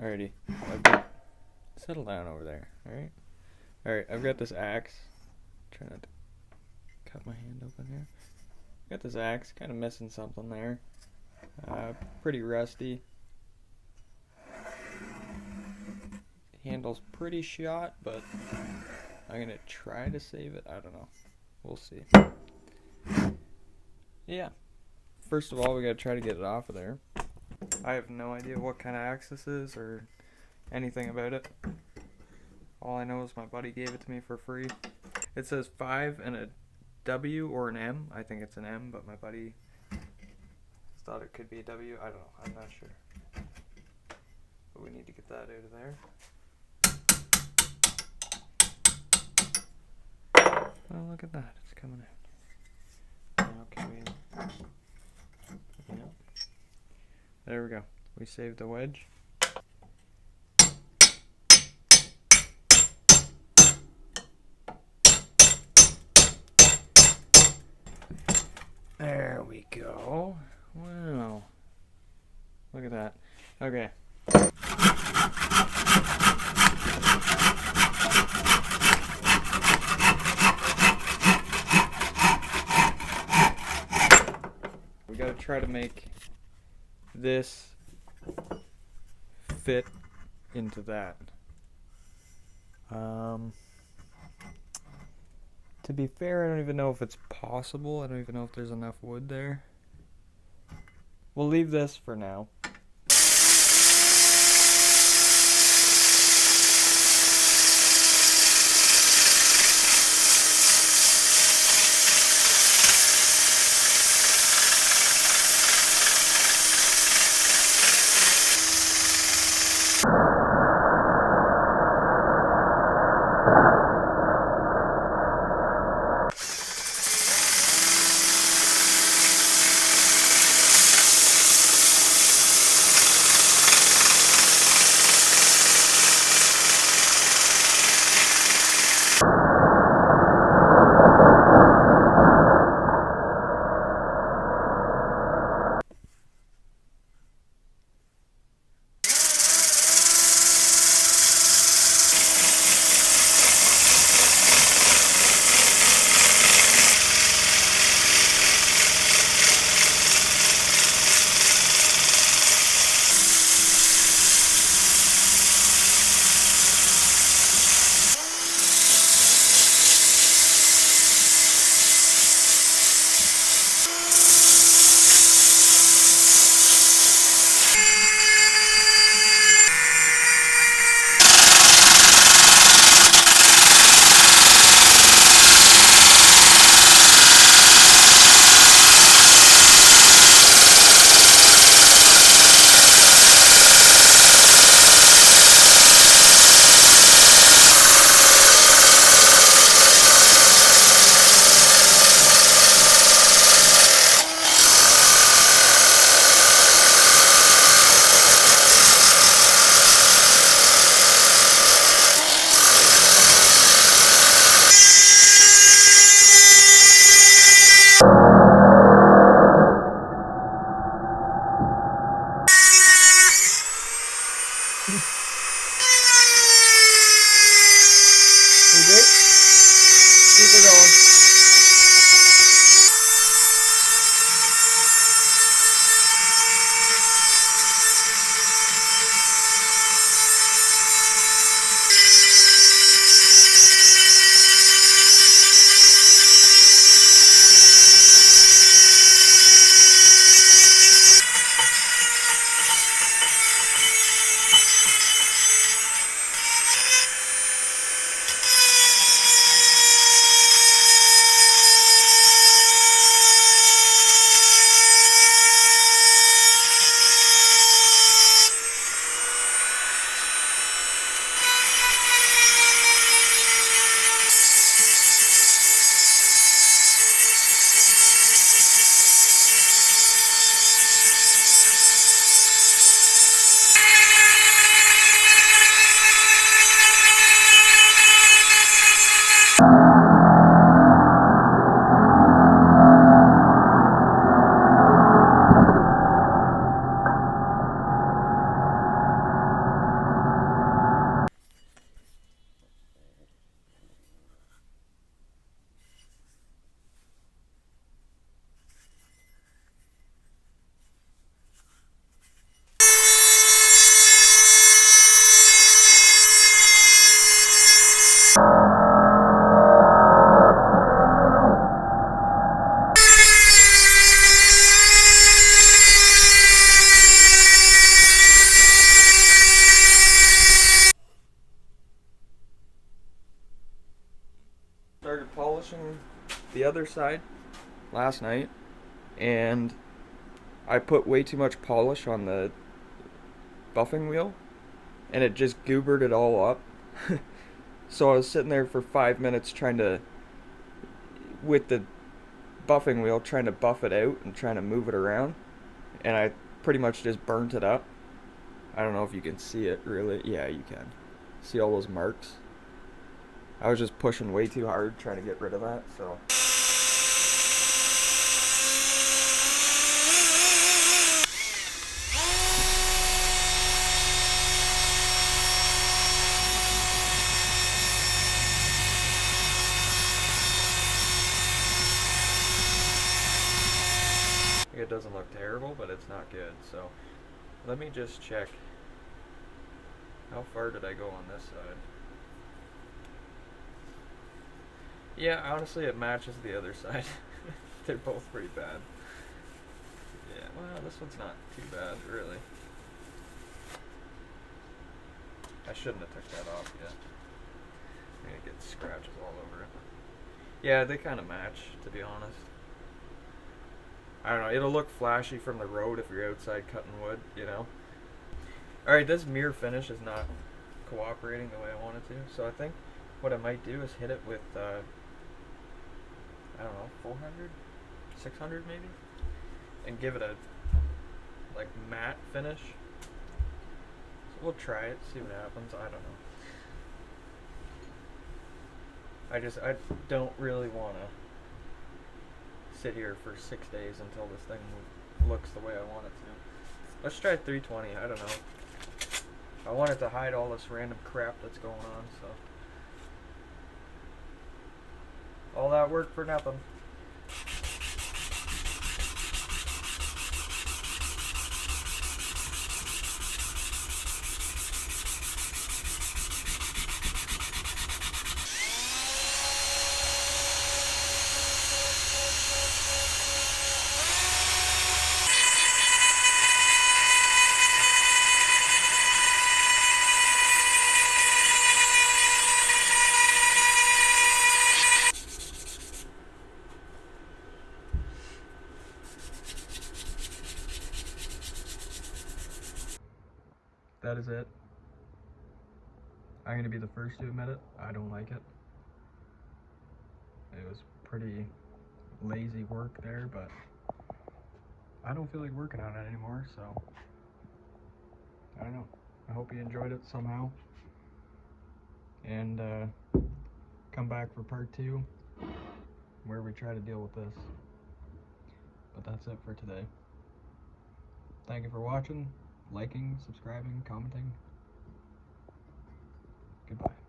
Alrighty. Settle down over there, alright? Alright, I've got this axe. Try not to cut my hand open here. Got this axe, kind of missing something there. Pretty rusty. Handle's pretty shot, but I'm gonna try to save it. I don't know. We'll see. Yeah. First of all, we gotta try to get it off of there. I have no idea what kind of axe this is or anything about it. All I know is my buddy gave it to me for free. It says 5 and a W or an M. I think it's an M, but my buddy thought it could be a W. I don't know. I'm not sure. But we need to get that out of there. Oh, look at that. It's coming out. Okay. Yeah. There we go. We saved the wedge. There we go. Wow. Look at that. Okay. We gotta try to make this fit into that. To be fair, I don't even know if it's possible. I don't even know if there's enough wood there. We'll leave this for now. the other side last night, and I put way too much polish on the buffing wheel, and it just goobered it all up. So I was sitting there for 5 minutes trying to, with the buffing wheel, trying to buff it out and trying to move it around, and I pretty much just burnt it up. I don't know if you can see it really. Yeah, you can. See all those marks? I was just pushing way too hard trying to get rid of that, so. It doesn't look terrible, but it's not good, so let me just check. How far did I go on this side? Yeah, honestly, it matches the other side. They're both pretty bad. Yeah, well, this one's not too bad, really. I shouldn't have took that off yet. I'm gonna get scratches all over it. Yeah, they kind of match, to be honest. I don't know, it'll look flashy from the road if you're outside cutting wood, you know? Alright, this mirror finish is not cooperating the way I want it to, so I think what I might do is hit it with, I don't know, 400? 600 maybe? And give it a, like, matte finish. So we'll try it, see what happens, I don't know. I don't really want to sit here for 6 days until this thing looks the way I want it to. Let's try 320, I don't know. I want it to hide all this random crap that's going on, so. All that work for nothing. That is it. I'm going to be the first to admit it. I don't like it. It was pretty lazy work there, but I don't feel like working on it anymore, so I don't know. I hope you enjoyed it somehow. And come back for part 2 where we try to deal with this. But that's it for today. Thank you for watching, liking, subscribing, commenting. Goodbye.